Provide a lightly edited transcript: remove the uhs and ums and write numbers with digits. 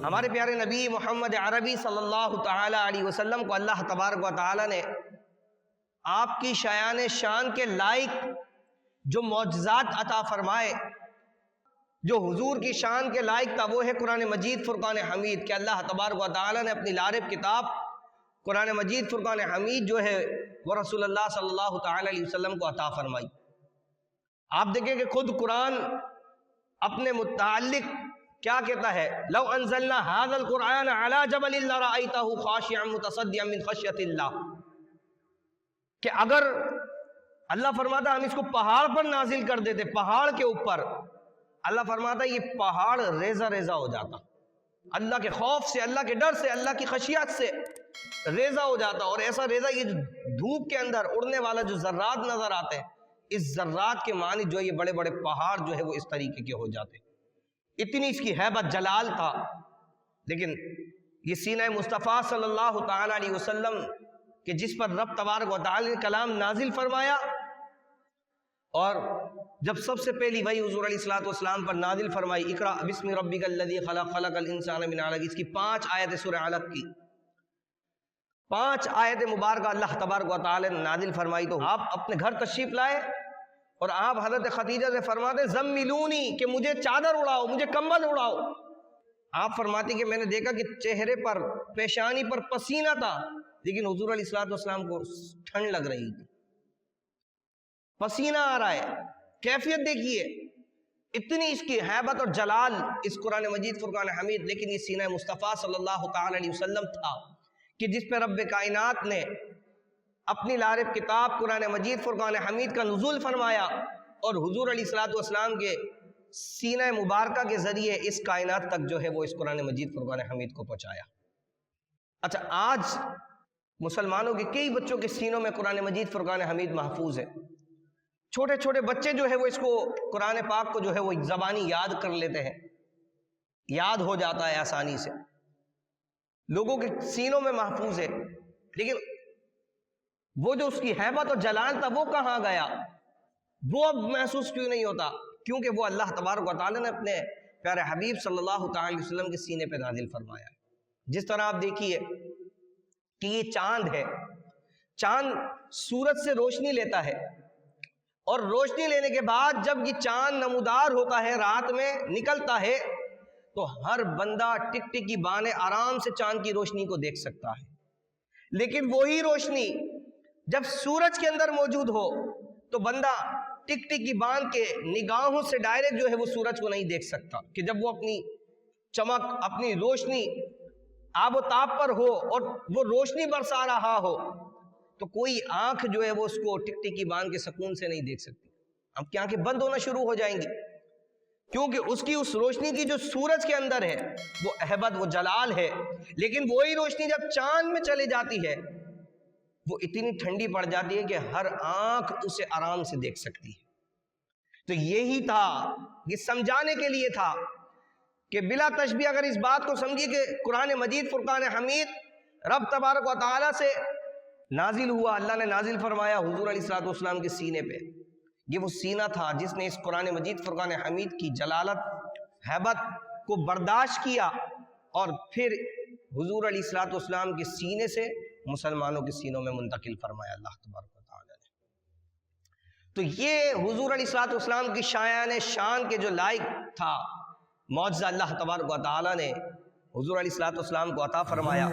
ہمارے پیارے نبی محمد عربی صلی اللہ تعالی علیہ وسلم کو اللہ تبارک و تعالی نے آپ کی شایان شان کے لائق جو معجزات عطا فرمائے، جو حضور کی شان کے لائق تھا، وہ ہے قرآن مجید فرقان حمید، کہ اللہ تبارک و تعالی نے اپنی لارب کتاب قرآن مجید فرقان حمید جو ہے وہ رسول اللہ صلی اللہ تعالی علیہ وسلم کو عطا فرمائی۔ آپ دیکھیں کہ خود قرآن اپنے متعلق کیا کہتا ہے؟ لو انزلنا هذا القرآن على جبل لرأيته خاشعا متصدعا من خشیۃ اللہ، کہ اگر اللہ فرماتا ہم اس کو پہاڑ پر نازل کر دیتے، پہاڑ کے اوپر، اللہ فرماتا یہ پہاڑ ریزہ ریزہ ہو جاتا، اللہ کے خوف سے، اللہ کے ڈر سے، اللہ کی خشیت سے ریزہ ہو جاتا، اور ایسا ریزہ یہ دھوپ کے اندر اڑنے والا جو ذرات نظر آتے ہیں، اس ذرات کے معنی جو یہ بڑے بڑے پہاڑ جو ہے وہ اس طریقے کے ہو جاتے، اتنی اس کی ہیبت جلال تھا۔ لیکن یہ سینہ مصطفیٰ صلی اللہ تعالی علیہ وسلم کہ جس پر رب تبارک و تعالی نے کلام نازل فرمایا، اور جب سب سے پہلی وحی حضور علیہ الصلوۃ والسلام پر نازل فرمائی، اقرأ بسم ربک الذی خلق، خلق الانسان من علق، اس کی 5 آیت سورہ علق کی 5 آیت مبارکہ اللہ تبارک و تعالی نے نازل فرمائی، تو آپ اپنے گھر تشریف لائے اور آپ حضرت خدیجہ سے فرماتے زملونی، کہ مجھے چادر اڑاؤ، مجھے کمبل اڑاؤ۔ آپ فرماتی کہ میں نے دیکھا کہ چہرے پر، پیشانی پر پسینہ تھا، لیکن حضور علیہ الصلوۃ والسلام کو ٹھنڈ لگ رہی تھی، پسینہ آ رہا ہے۔ کیفیت دیکھیے، اتنی اس کی ہیبت اور جلال اس قرآن مجید فرقان حمید۔ لیکن یہ سینہ مصطفیٰ صلی اللہ تعالی علیہ وسلم تھا کہ جس پہ رب کائنات نے اپنی لارب کتاب قرآن مجید فرقان حمید کا نزول فرمایا، اور حضور علیہ الصلوۃ والسلام کے سینہ مبارکہ کے ذریعے اس کائنات تک جو ہے وہ اس قرآن مجید فرقان حمید کو پہنچایا۔ اچھا، آج مسلمانوں کے کئی بچوں کے سینوں میں قرآن مجید فرقان حمید محفوظ ہے، چھوٹے چھوٹے بچے جو ہے وہ اس کو، قرآن پاک کو جو ہے وہ زبانی یاد کر لیتے ہیں، یاد ہو جاتا ہے آسانی سے، لوگوں کے سینوں میں محفوظ ہے۔ لیکن وہ جو اس کی ہیبت اور جلال تھا وہ کہاں گیا؟ وہ اب محسوس کیوں نہیں ہوتا؟ کیونکہ وہ اللہ تبارک و تعالی نے اپنے پیارے حبیب صلی اللہ تعالی علیہ وسلم کے سینے پہ نازل فرمایا ہے۔ جس طرح آپ دیکھیے کہ یہ چاند ہے، چاند سورج سے روشنی لیتا ہے، اور روشنی لینے کے بعد جب یہ چاند نمودار ہوتا ہے، رات میں نکلتا ہے، تو ہر بندہ ٹک ٹک کی بانے آرام سے چاند کی روشنی کو دیکھ سکتا ہے۔ لیکن وہی روشنی جب سورج کے اندر موجود ہو تو بندہ ٹک ٹک کی باندھ کے نگاہوں سے ڈائریکٹ جو ہے وہ سورج کو نہیں دیکھ سکتا، کہ جب وہ اپنی چمک، اپنی روشنی آب و تاب پر ہو اور وہ روشنی برسا رہا ہو، تو کوئی آنکھ جو ہے وہ اس کو ٹک ٹک کی باندھ کے سکون سے نہیں دیکھ سکتی، اب کی آنکھیں بند ہونا شروع ہو جائیں گی، کیونکہ اس کی اس روشنی کی جو سورج کے اندر ہے وہ اہبت، وہ جلال ہے۔ لیکن وہی روشنی جب چاند میں چلے جاتی ہے وہ اتنی ٹھنڈی پڑ جاتی ہے کہ ہر آنکھ اسے آرام سے دیکھ سکتی ہے۔ تو یہی تھا، یہ سمجھانے کے لیے تھا کہ بلا تشبیہ اگر اس بات کو سمجھیے کہ قرآن مجید فرقان حمید رب تبارک و تعالی سے نازل ہوا، اللہ نے نازل فرمایا حضور علیہ الصلوۃ والسلام کے سینے پہ، یہ وہ سینہ تھا جس نے اس قرآن مجید فرقان حمید کی جلالت، ہیبت کو برداشت کیا، اور پھر حضور علیہ الصلوۃ والسلام کے سینے سے مسلمانوں کے سینوں میں منتقل فرمایا اللہ تبارک و تعالی نے۔ تو یہ حضور علیہ الصلوۃ والسلام کی شایان شان کے جو لائق تھا معجزہ اللہ تبارک و تعالی نے حضور علیہ الصلوۃ والسلام کو عطا فرمایا۔